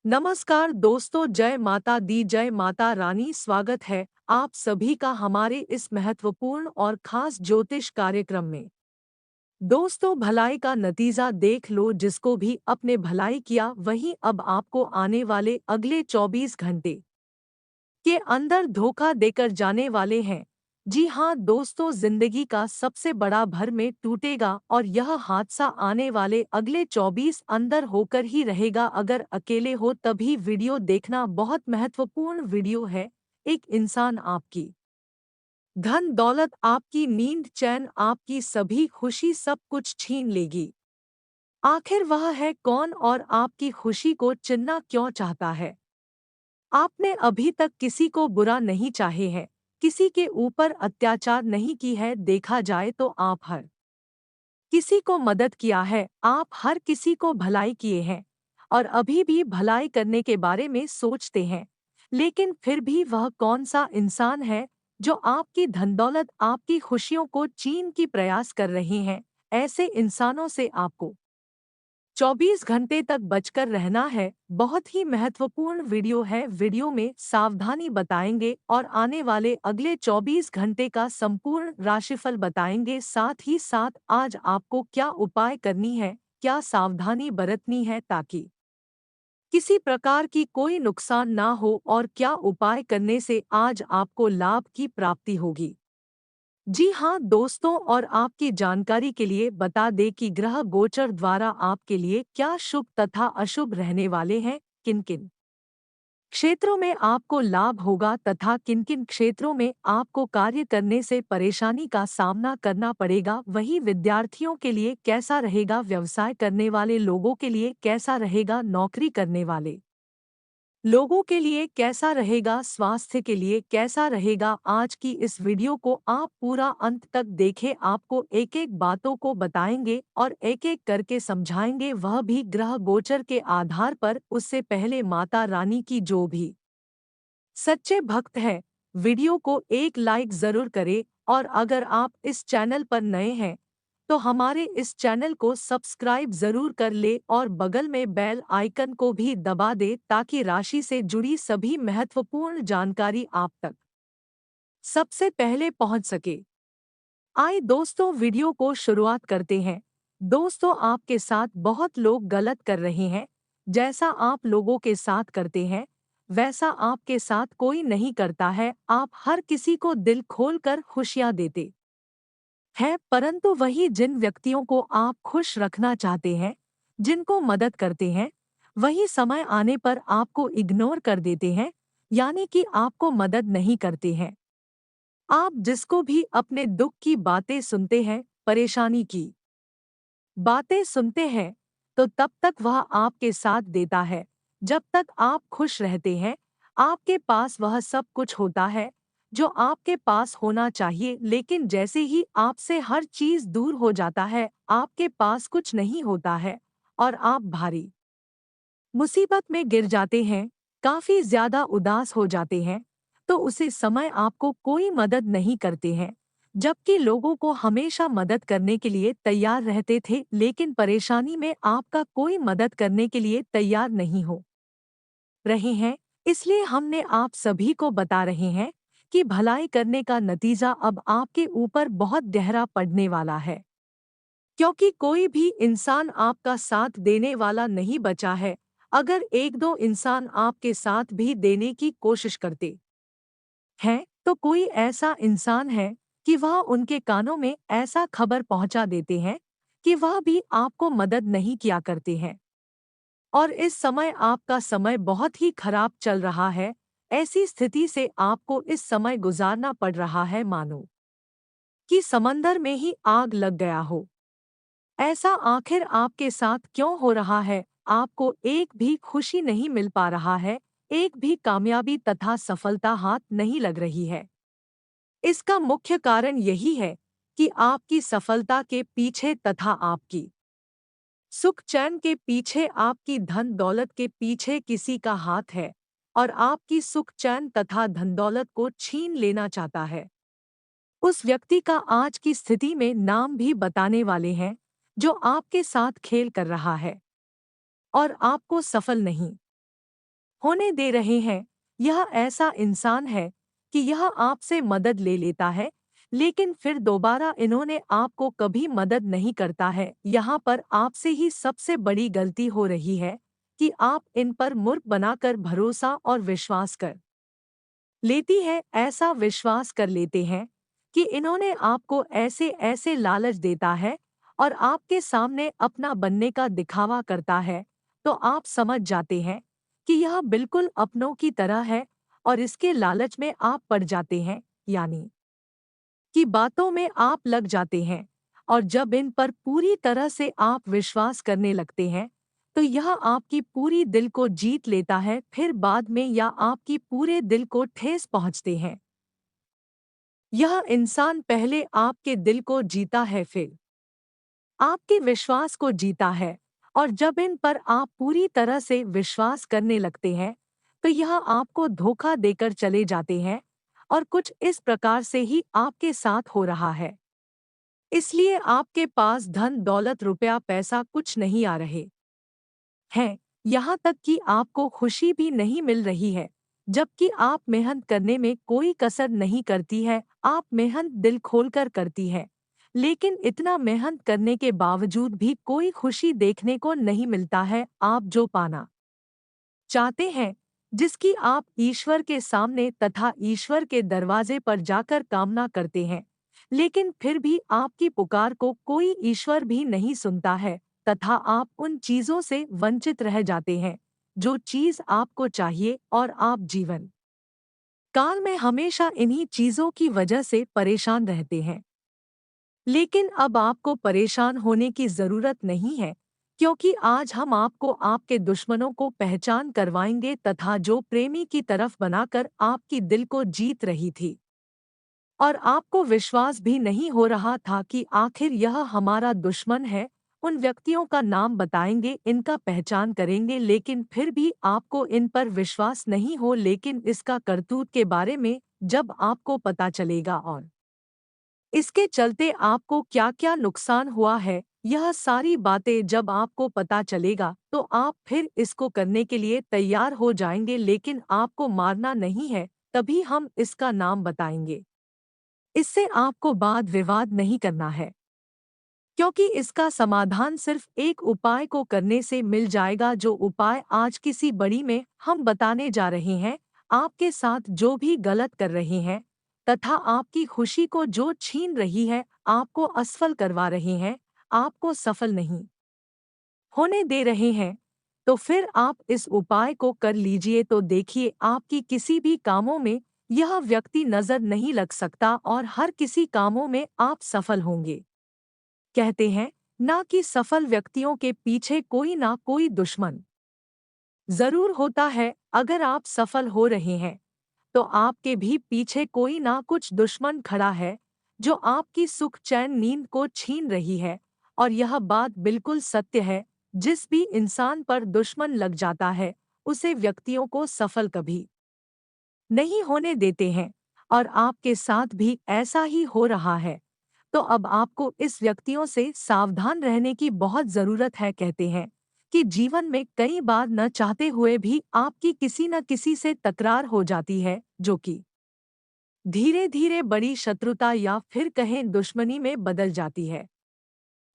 नमस्कार दोस्तों, जय माता दी, जय माता रानी। स्वागत है आप सभी का हमारे इस महत्वपूर्ण और खास ज्योतिष कार्यक्रम में। दोस्तों, भलाई का नतीजा देख लो। जिसको भी अपने भलाई किया वही अब आपको आने वाले अगले 24 घंटे के अंदर धोखा देकर जाने वाले हैं। जी हाँ दोस्तों, जिंदगी का सबसे बड़ा भर में टूटेगा और यह हादसा आने वाले अगले 24 अंदर होकर ही रहेगा। अगर अकेले हो तभी वीडियो देखना, बहुत महत्वपूर्ण वीडियो है। एक इंसान आपकी धन दौलत, आपकी नींद चैन, आपकी सभी खुशी, सब कुछ छीन लेगी। आखिर वह है कौन और आपकी खुशी को चिन्ना क्यों चाहता है? आपने अभी तक किसी को बुरा नहीं चाहे हैं, किसी के ऊपर अत्याचार नहीं की है। देखा जाए तो आप हर किसी को मदद किया है, आप हर किसी को भलाई किए हैं और अभी भी भलाई करने के बारे में सोचते हैं। लेकिन फिर भी वह कौन सा इंसान है जो आपकी धनदौलत, आपकी खुशियों को छीन की प्रयास कर रहे हैं? ऐसे इंसानों से आपको 24 घंटे तक बचकर रहना है। बहुत ही महत्वपूर्ण वीडियो है। वीडियो में सावधानी बताएंगे और आने वाले अगले 24 घंटे का संपूर्ण राशिफल बताएंगे। साथ ही साथ आज आपको क्या उपाय करनी है, क्या सावधानी बरतनी है ताकि किसी प्रकार की कोई नुकसान ना हो और क्या उपाय करने से आज आपको लाभ की प्राप्ति होगी। जी हाँ दोस्तों, और आपकी जानकारी के लिए बता दें कि ग्रह गोचर द्वारा आपके लिए क्या शुभ तथा अशुभ रहने वाले हैं, किन किन क्षेत्रों में आपको लाभ होगा तथा किन किन क्षेत्रों में आपको कार्य करने से परेशानी का सामना करना पड़ेगा। वहीं विद्यार्थियों के लिए कैसा रहेगा, व्यवसाय करने वाले लोगों के लिए कैसा रहेगा, नौकरी करने वाले लोगों के लिए कैसा रहेगा, स्वास्थ्य के लिए कैसा रहेगा। आज की इस वीडियो को आप पूरा अंत तक देखें। आपको एक एक बातों को बताएंगे और एक एक करके समझाएंगे, वह भी ग्रह गोचर के आधार पर। उससे पहले माता रानी की जो भी सच्चे भक्त हैं, वीडियो को एक लाइक जरूर करें। और अगर आप इस चैनल पर नए हैं तो हमारे इस चैनल को सब्सक्राइब जरूर कर ले और बगल में बेल आइकन को भी दबा दे ताकि राशि से जुड़ी सभी महत्वपूर्ण जानकारी आप तक सबसे पहले पहुंच सके। आइए दोस्तों, वीडियो को शुरुआत करते हैं। दोस्तों, आपके साथ बहुत लोग गलत कर रहे हैं। जैसा आप लोगों के साथ करते हैं वैसा आपके साथ कोई नहीं करता है। आप हर किसी को दिल खोलकर खुशियां देते है, परंतु वही जिन व्यक्तियों को आप खुश रखना चाहते हैं, जिनको मदद करते हैं, वही समय आने पर आपको इग्नोर कर देते हैं, यानी कि आपको मदद नहीं करते हैं। आप जिसको भी अपने दुख की बातें सुनते हैं, परेशानी की बातें सुनते हैं, तो तब तक वह आपके साथ देता है जब तक आप खुश रहते हैं। आपके पास वह सब कुछ होता है जो आपके पास होना चाहिए, लेकिन जैसे ही आपसे हर चीज दूर हो जाता है, आपके पास कुछ नहीं होता है और आप भारी मुसीबत में गिर जाते हैं, काफी ज्यादा उदास हो जाते हैं, तो उसी समय आपको कोई मदद नहीं करते हैं। जबकि लोगों को हमेशा मदद करने के लिए तैयार रहते थे, लेकिन परेशानी में आपका कोई मदद करने के लिए तैयार नहीं हो रहे हैं। इसलिए हमने आप सभी को बता रहे हैं कि भलाई करने का नतीजा अब आपके ऊपर बहुत गहरा पड़ने वाला है, क्योंकि कोई भी इंसान आपका साथ देने वाला नहीं बचा है। अगर एक दो इंसान आपके साथ भी देने की कोशिश करते हैं तो कोई ऐसा इंसान है कि वह उनके कानों में ऐसा खबर पहुंचा देते हैं कि वह भी आपको मदद नहीं किया करते हैं। और इस समय आपका समय बहुत ही खराब चल रहा है। ऐसी स्थिति से आपको इस समय गुजारना पड़ रहा है मानो कि समंदर में ही आग लग गया हो। ऐसा आखिर आपके साथ क्यों हो रहा है? आपको एक भी खुशी नहीं मिल पा रहा है, एक भी कामयाबी तथा सफलता हाथ नहीं लग रही है। इसका मुख्य कारण यही है कि आपकी सफलता के पीछे तथा आपकी सुख चैन के पीछे, आपकी धन दौलत के पीछे किसी का हाथ है और आपकी सुख चैन तथा धन दौलत को छीन लेना चाहता है। उस व्यक्ति का आज की स्थिति में नाम भी बताने वाले हैं जो आपके साथ खेल कर रहा है और आपको सफल नहीं होने दे रहे हैं। यह ऐसा इंसान है कि यह आपसे मदद ले लेता है, लेकिन फिर दोबारा इन्होंने आपको कभी मदद नहीं करता है। यहाँ पर आपसे ही सबसे बड़ी गलती हो रही है कि आप इन पर मूर्ख बनाकर भरोसा और विश्वास कर लेती है। ऐसा विश्वास कर लेते हैं कि इन्होंने आपको ऐसे ऐसे लालच देता है और आपके सामने अपना बनने का दिखावा करता है, तो आप समझ जाते हैं कि यह बिल्कुल अपनों की तरह है और इसके लालच में आप पड़ जाते हैं, यानी कि बातों में आप लग जाते हैं। और जब इन पर पूरी तरह से आप विश्वास करने लगते हैं, तो यह आपकी पूरी दिल को जीत लेता है। फिर बाद में या आपकी पूरे दिल को ठेस पहुंचते हैं। यह इंसान पहले आपके दिल को जीता है, फिर आपके विश्वास को जीता है। और जब इन पर आप पूरी तरह से विश्वास करने लगते हैं, तो यह आपको धोखा देकर चले जाते हैं। और कुछ इस प्रकार से ही आपके साथ हो रहा है। इसलिए आपके पास धन दौलत रुपया पैसा कुछ नहीं आ रहे हैं। यहाँ तक कि आपको खुशी भी नहीं मिल रही है, जबकि आप मेहनत करने में कोई कसर नहीं करती है। आप मेहनत दिल खोलकर करती है, लेकिन इतना मेहनत करने के बावजूद भी कोई खुशी देखने को नहीं मिलता है। आप जो पाना चाहते हैं, जिसकी आप ईश्वर के सामने तथा ईश्वर के दरवाजे पर जाकर कामना करते हैं, लेकिन फिर भी आपकी पुकार को कोई ईश्वर भी नहीं सुनता है, तथा आप उन चीजों से वंचित रह जाते हैं जो चीज आपको चाहिए, और आप जीवन काल में हमेशा इन्हीं चीजों की वजह से परेशान रहते हैं। लेकिन अब आपको परेशान होने की जरूरत नहीं है, क्योंकि आज हम आपको आपके दुश्मनों को पहचान करवाएंगे, तथा जो प्रेमी की तरफ बनाकर आपकी दिल को जीत रही थी और आपको विश्वास भी नहीं हो रहा था कि आखिर यह हमारा दुश्मन है, उन व्यक्तियों का नाम बताएंगे, इनका पहचान करेंगे, लेकिन फिर भी आपको इन पर विश्वास नहीं हो। लेकिन इसका करतूत के बारे में जब आपको पता चलेगा और इसके चलते आपको क्या-क्या नुकसान हुआ है, यह सारी बातें जब आपको पता चलेगा, तो आप फिर इसको करने के लिए तैयार हो जाएंगे। लेकिन आपको मारना नहीं है, तभी हम इसका नाम बताएंगे। इससे आपको वाद विवाद नहीं करना है, क्योंकि इसका समाधान सिर्फ एक उपाय को करने से मिल जाएगा, जो उपाय आज किसी बड़ी में हम बताने जा रहे हैं। आपके साथ जो भी गलत कर रहे हैं तथा आपकी खुशी को जो छीन रही है, आपको असफल करवा रहे हैं, आपको सफल नहीं होने दे रहे हैं, तो फिर आप इस उपाय को कर लीजिए, तो देखिए आपकी किसी भी कामों में यह व्यक्ति नजर नहीं लग सकता और हर किसी कामों में आप सफल होंगे। कहते हैं ना कि सफल व्यक्तियों के पीछे कोई ना कोई दुश्मन जरूर होता है। अगर आप सफल हो रहे हैं, तो आपके भी पीछे कोई ना कुछ दुश्मन खड़ा है, जो आपकी सुख चैन नींद को छीन रही है। और यह बात बिल्कुल सत्य है, जिस भी इंसान पर दुश्मन लग जाता है, उसे व्यक्तियों को सफल कभी नहीं होने देते हैं। और आपके साथ भी ऐसा ही हो रहा है। तो अब आपको इस व्यक्तियों से सावधान रहने की बहुत जरूरत है। कहते हैं कि जीवन में कई बार न चाहते हुए भी आपकी किसी न किसी से तकरार हो जाती है, जो कि धीरे धीरे बड़ी शत्रुता या फिर कहें दुश्मनी में बदल जाती है।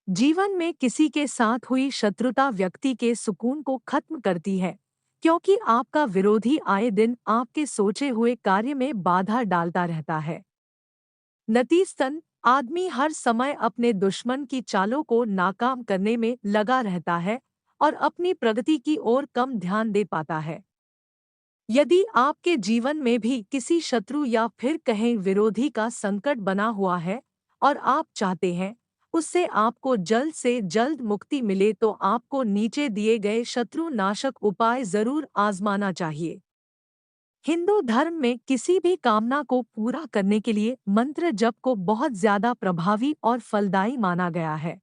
जीवन में किसी के साथ हुई शत्रुता व्यक्ति के सुकून को खत्म करती है, क्योंकि आपका विरोधी आए दिन आपके सोचे हुए कार्य में बाधा डालता रहता है। नतीजतन आदमी हर समय अपने दुश्मन की चालों को नाकाम करने में लगा रहता है और अपनी प्रगति की ओर कम ध्यान दे पाता है। यदि आपके जीवन में भी किसी शत्रु या फिर कहें विरोधी का संकट बना हुआ है और आप चाहते हैं उससे आपको जल्द से जल्द मुक्ति मिले, तो आपको नीचे दिए गए शत्रु नाशक उपाय जरूर आजमाना चाहिए। हिंदू धर्म में किसी भी कामना को पूरा करने के लिए मंत्र जप को बहुत ज्यादा प्रभावी और फलदायी माना गया है।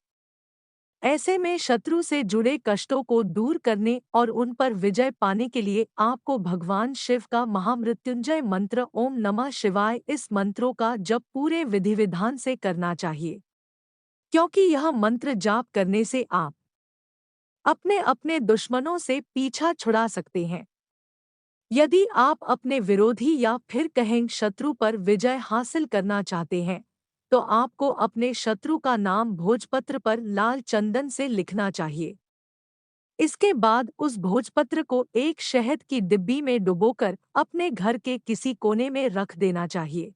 ऐसे में शत्रु से जुड़े कष्टों को दूर करने और उन पर विजय पाने के लिए आपको भगवान शिव का महामृत्युंजय मंत्र ओम नमः शिवाय, इस मंत्रों का जप पूरे विधि विधान से करना चाहिए, क्योंकि यह मंत्र जाप करने से आप अपने अपने दुश्मनों से पीछा छुड़ा सकते हैं। यदि आप अपने विरोधी या फिर कहें शत्रु पर विजय हासिल करना चाहते हैं, तो आपको अपने शत्रु का नाम भोजपत्र पर लाल चंदन से लिखना चाहिए। इसके बाद उस भोजपत्र को एक शहद की डिब्बी में डुबोकर अपने घर के किसी कोने में रख देना चाहिए।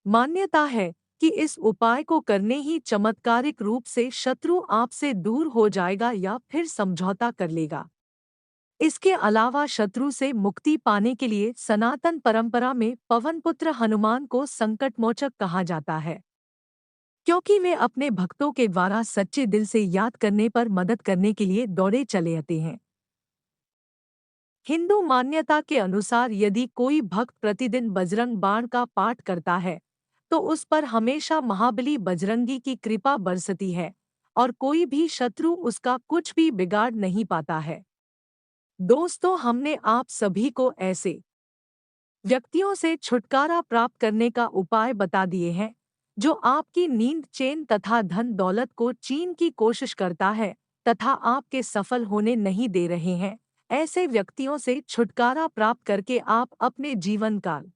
मान्यता है कि इस उपाय को करने ही चमत्कारिक रूप से शत्रु आपसे दूर हो जाएगा या फिर समझौता कर लेगा। इसके अलावा शत्रु से मुक्ति पाने के लिए सनातन परंपरा में पवनपुत्र हनुमान को संकटमोचक कहा जाता है, क्योंकि वे अपने भक्तों के द्वारा सच्चे दिल से याद करने पर मदद करने के लिए दौड़े चले आते हैं। हिंदू मान्यता के अनुसार यदि कोई भक्त प्रतिदिन बजरंग बाण का पाठ करता है, तो उस पर हमेशा महाबली बजरंगी की कृपा बरसती है और कोई भी शत्रु उसका कुछ भी बिगाड़ नहीं पाता है। दोस्तों, हमने आप सभी को ऐसे व्यक्तियों से छुटकारा प्राप्त करने का उपाय बता दिए हैं जो आपकी नींद, चैन तथा धन दौलत को छीनने की कोशिश करता है तथा आपके सफल होने नहीं दे रहे हैं। ऐसे व्यक्तियों से छुटकारा प्राप्त करके आप अपने जीवन काल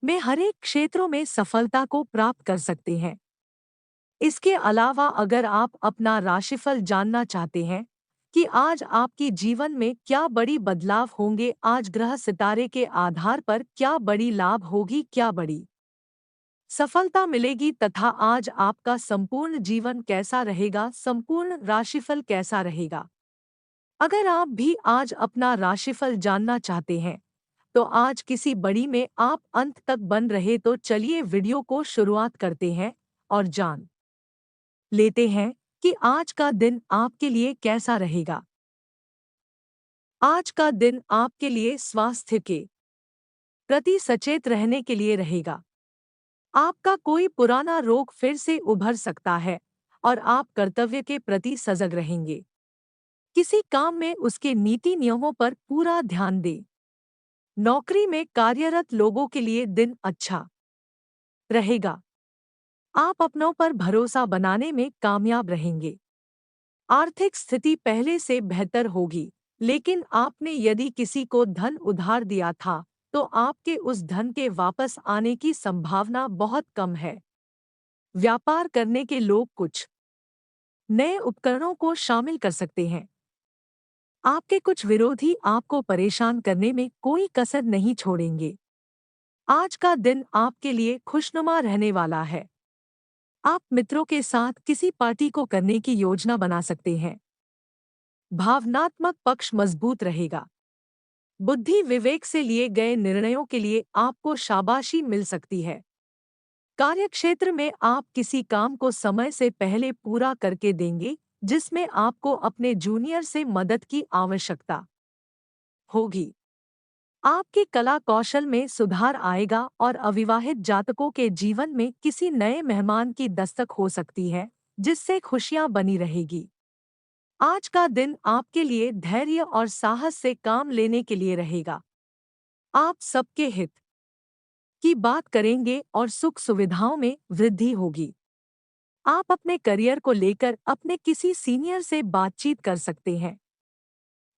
में हरेक क्षेत्रों में सफलता को प्राप्त कर सकते हैं। इसके अलावा अगर आप अपना राशिफल जानना चाहते हैं कि आज आपकी जीवन में क्या बड़ी बदलाव होंगे, आज ग्रह सितारे के आधार पर क्या बड़ी लाभ होगी, क्या बड़ी सफलता मिलेगी तथा आज आपका संपूर्ण जीवन कैसा रहेगा, संपूर्ण राशिफल कैसा रहेगा। अगर आप भी आज अपना राशिफल जानना चाहते हैं तो आज किसी बड़ी में आप अंत तक बन रहे, तो चलिए वीडियो को शुरुआत करते हैं और जान लेते हैं कि आज का दिन आपके लिए कैसा रहेगा। आज का दिन आपके लिए स्वास्थ्य के प्रति सचेत रहने के लिए रहेगा। आपका कोई पुराना रोग फिर से उभर सकता है और आप कर्तव्य के प्रति सजग रहेंगे। किसी काम में उसके नीति नियमों पर पूरा ध्यान दें। नौकरी में कार्यरत लोगों के लिए दिन अच्छा रहेगा। आप अपनों पर भरोसा बनाने में कामयाब रहेंगे। आर्थिक स्थिति पहले से बेहतर होगी, लेकिन आपने यदि किसी को धन उधार दिया था तो आपके उस धन के वापस आने की संभावना बहुत कम है। व्यापार करने के लोग कुछ नए उपकरणों को शामिल कर सकते हैं। आपके कुछ विरोधी आपको परेशान करने में कोई कसर नहीं छोड़ेंगे। आज का दिन आपके लिए खुशनुमा रहने वाला है। आप मित्रों के साथ किसी पार्टी को करने की योजना बना सकते हैं। भावनात्मक पक्ष मजबूत रहेगा। बुद्धि विवेक से लिए गए निर्णयों के लिए आपको शाबाशी मिल सकती है। कार्यक्षेत्र में आप किसी काम को समय से पहले पूरा करके देंगे, जिसमें आपको अपने जूनियर से मदद की आवश्यकता होगी। आपकी कला कौशल में सुधार आएगा और अविवाहित जातकों के जीवन में किसी नए मेहमान की दस्तक हो सकती है, जिससे खुशियां बनी रहेगी। आज का दिन आपके लिए धैर्य और साहस से काम लेने के लिए रहेगा। आप सबके हित की बात करेंगे और सुख सुविधाओं में वृद्धि होगी। आप अपने करियर को लेकर अपने किसी सीनियर से बातचीत कर सकते हैं।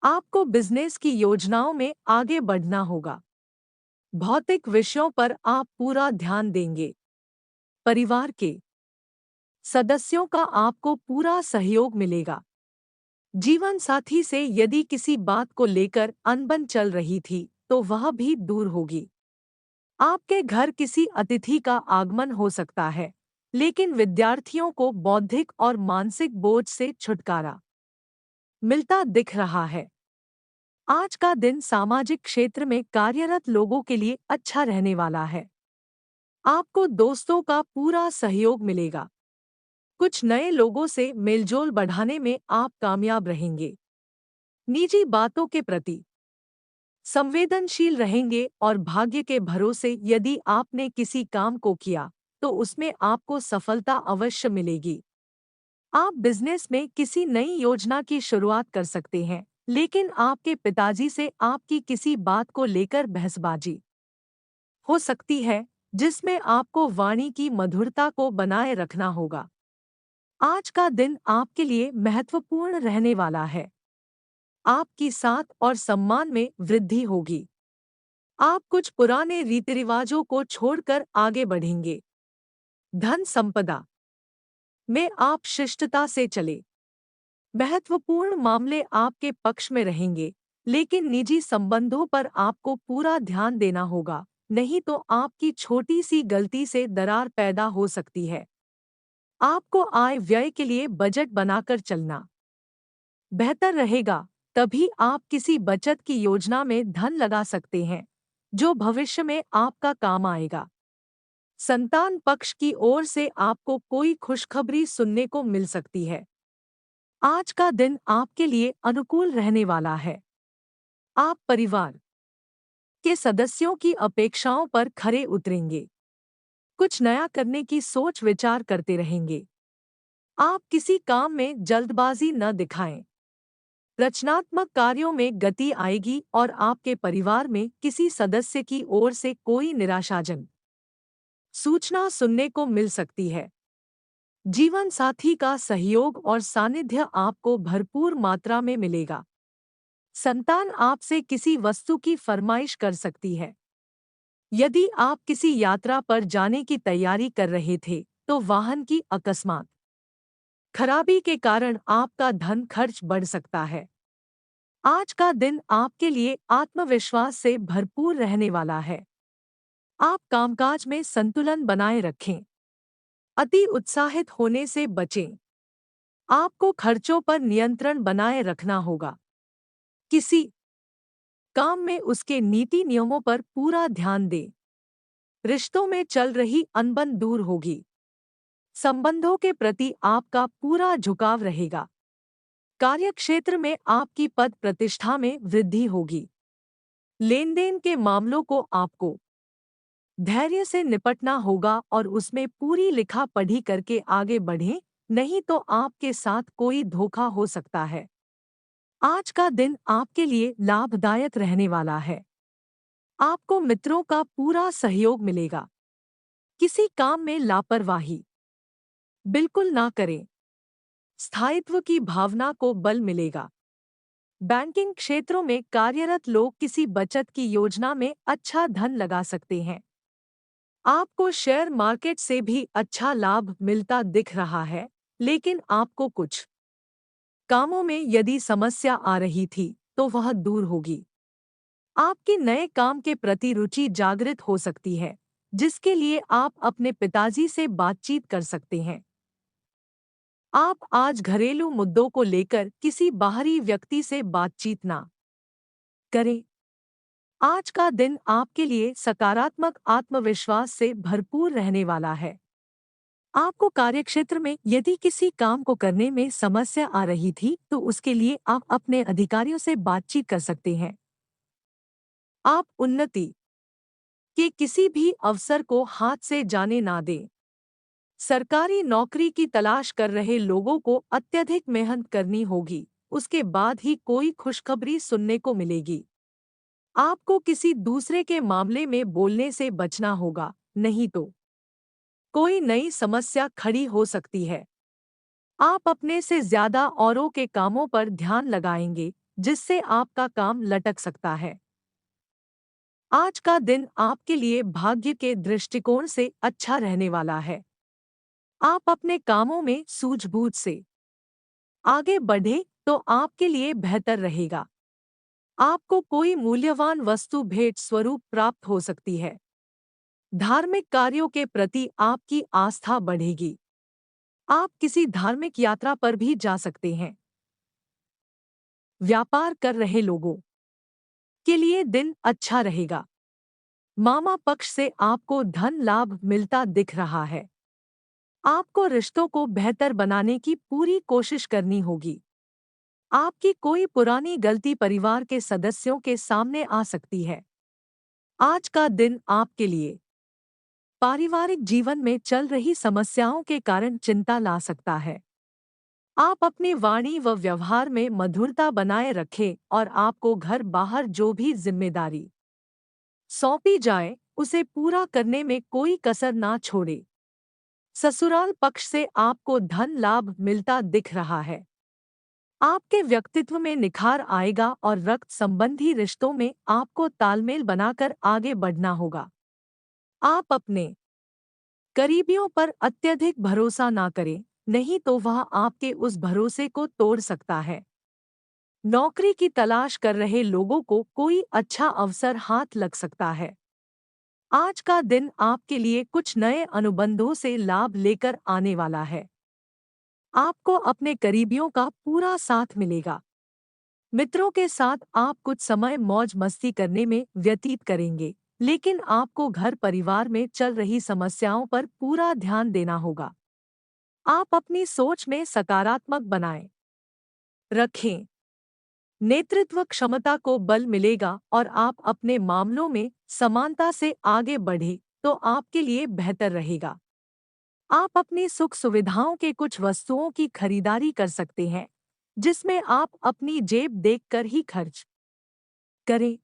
आपको बिजनेस की योजनाओं में आगे बढ़ना होगा। भौतिक विषयों पर आप पूरा ध्यान देंगे। परिवार के सदस्यों का आपको पूरा सहयोग मिलेगा। जीवन साथी से यदि किसी बात को लेकर अनबन चल रही थी तो वह भी दूर होगी। आपके घर किसी अतिथि का आगमन हो सकता है, लेकिन विद्यार्थियों को बौद्धिक और मानसिक बोझ से छुटकारा मिलता दिख रहा है। आज का दिन सामाजिक क्षेत्र में कार्यरत लोगों के लिए अच्छा रहने वाला है। आपको दोस्तों का पूरा सहयोग मिलेगा। कुछ नए लोगों से मेलजोल बढ़ाने में आप कामयाब रहेंगे। निजी बातों के प्रति संवेदनशील रहेंगे और भाग्य के भरोसे यदि आपने किसी काम को किया तो उसमें आपको सफलता अवश्य मिलेगी। आप बिजनेस में किसी नई योजना की शुरुआत कर सकते हैं, लेकिन आपके पिताजी से आपकी किसी बात को लेकर बहसबाजी हो सकती है, जिसमें आपको वाणी की मधुरता को बनाए रखना होगा। आज का दिन आपके लिए महत्वपूर्ण रहने वाला है। आपकी साख और सम्मान में वृद्धि होगी। आप कुछ पुराने रीति रिवाजों को छोड़कर आगे बढ़ेंगे। धन संपदा में आप शिष्टता से चले। महत्वपूर्ण मामले आपके पक्ष में रहेंगे, लेकिन निजी संबंधों पर आपको पूरा ध्यान देना होगा, नहीं तो आपकी छोटी सी गलती से दरार पैदा हो सकती है। आपको आय व्यय के लिए बजट बनाकर चलना बेहतर रहेगा, तभी आप किसी बचत की योजना में धन लगा सकते हैं, जो भविष्य में आपका काम आएगा। संतान पक्ष की ओर से आपको कोई खुशखबरी सुनने को मिल सकती है। आज का दिन आपके लिए अनुकूल रहने वाला है। आप परिवार के सदस्यों की अपेक्षाओं पर खरे उतरेंगे। कुछ नया करने की सोच विचार करते रहेंगे। आप किसी काम में जल्दबाजी न दिखाएं। रचनात्मक कार्यों में गति आएगी और आपके परिवार में किसी सदस्य की ओर से कोई निराशाजनक सूचना सुनने को मिल सकती है। जीवन साथी का सहयोग और सानिध्य आपको भरपूर मात्रा में मिलेगा। संतान आपसे किसी वस्तु की फरमाइश कर सकती है। यदि आप किसी यात्रा पर जाने की तैयारी कर रहे थे, तो वाहन की अकस्मात खराबी के कारण आपका धन खर्च बढ़ सकता है। आज का दिन आपके लिए आत्मविश्वास से भरपूर रहने वाला है। आप कामकाज में संतुलन बनाए रखें। अति उत्साहित होने से बचें। आपको खर्चों पर नियंत्रण बनाए रखना होगा। किसी काम में उसके नीति नियमों पर पूरा ध्यान दें। रिश्तों में चल रही अनबन दूर होगी। संबंधों के प्रति आपका पूरा झुकाव रहेगा। कार्यक्षेत्र में आपकी पद प्रतिष्ठा में वृद्धि होगी। लेनदेन के मामलों को आपको धैर्य से निपटना होगा और उसमें पूरी लिखा पढ़ी करके आगे बढ़ें, नहीं तो आपके साथ कोई धोखा हो सकता है। आज का दिन आपके लिए लाभदायक रहने वाला है। आपको मित्रों का पूरा सहयोग मिलेगा। किसी काम में लापरवाही बिल्कुल ना करें। स्थायित्व की भावना को बल मिलेगा। बैंकिंग क्षेत्रों में कार्यरत लोग किसी बचत की योजना में अच्छा धन लगा सकते हैं। आपको शेयर मार्केट से भी अच्छा लाभ मिलता दिख रहा है, लेकिन आपको कुछ कामों में यदि समस्या आ रही थी, तो वह दूर होगी। आपकी नए काम के प्रति रुचि जागृत हो सकती है, जिसके लिए आप अपने पिताजी से बातचीत कर सकते हैं। आप आज घरेलू मुद्दों को लेकर किसी बाहरी व्यक्ति से बातचीत ना करें। आज का दिन आपके लिए सकारात्मक आत्मविश्वास से भरपूर रहने वाला है। आपको कार्यक्षेत्र में यदि किसी काम को करने में समस्या आ रही थी, तो उसके लिए आप अपने अधिकारियों से बातचीत कर सकते हैं। आप उन्नति के किसी भी अवसर को हाथ से जाने ना दें। सरकारी नौकरी की तलाश कर रहे लोगों को अत्यधिक मेहनत करनी होगी, उसके बाद ही कोई खुशखबरी सुनने को मिलेगी। आपको किसी दूसरे के मामले में बोलने से बचना होगा, नहीं तो कोई नई समस्या खड़ी हो सकती है। आप अपने से ज्यादा औरों के कामों पर ध्यान लगाएंगे, जिससे आपका काम लटक सकता है। आज का दिन आपके लिए भाग्य के दृष्टिकोण से अच्छा रहने वाला है। आप अपने कामों में सूझबूझ से आगे बढ़े तो आपके लिए बेहतर रहेगा। आपको कोई मूल्यवान वस्तु भेंट स्वरूप प्राप्त हो सकती है। धार्मिक कार्यों के प्रति आपकी आस्था बढ़ेगी। आप किसी धार्मिक यात्रा पर भी जा सकते हैं। व्यापार कर रहे लोगों के लिए दिन अच्छा रहेगा। मामा पक्ष से आपको धन लाभ मिलता दिख रहा है। आपको रिश्तों को बेहतर बनाने की पूरी कोशिश करनी होगी। आपकी कोई पुरानी गलती परिवार के सदस्यों के सामने आ सकती है। आज का दिन आपके लिए पारिवारिक जीवन में चल रही समस्याओं के कारण चिंता ला सकता है। आप अपनी वाणी व व्यवहार में मधुरता बनाए रखें और आपको घर बाहर जो भी जिम्मेदारी सौंपी जाए, उसे पूरा करने में कोई कसर ना छोड़े। ससुराल पक्ष से आपको धन लाभ मिलता दिख रहा है। आपके व्यक्तित्व में निखार आएगा और रक्त संबंधी रिश्तों में आपको तालमेल बनाकर आगे बढ़ना होगा। आप अपने करीबियों पर अत्यधिक भरोसा ना करें, नहीं तो वह आपके उस भरोसे को तोड़ सकता है। नौकरी की तलाश कर रहे लोगों को कोई अच्छा अवसर हाथ लग सकता है। आज का दिन आपके लिए कुछ नए अनुबंधों से लाभ लेकर आने वाला है। आपको अपने करीबियों का पूरा साथ मिलेगा। मित्रों के साथ आप कुछ समय मौज मस्ती करने में व्यतीत करेंगे, लेकिन आपको घर परिवार में चल रही समस्याओं पर पूरा ध्यान देना होगा। आप अपनी सोच में सकारात्मक बनाए रखें। नेतृत्व क्षमता को बल मिलेगा और आप अपने मामलों में समानता से आगे बढ़े तो आपके लिए बेहतर रहेगा। आप अपनी सुख सुविधाओं के कुछ वस्तुओं की खरीदारी कर सकते हैं, जिसमें आप अपनी जेब देखकर ही खर्च करें।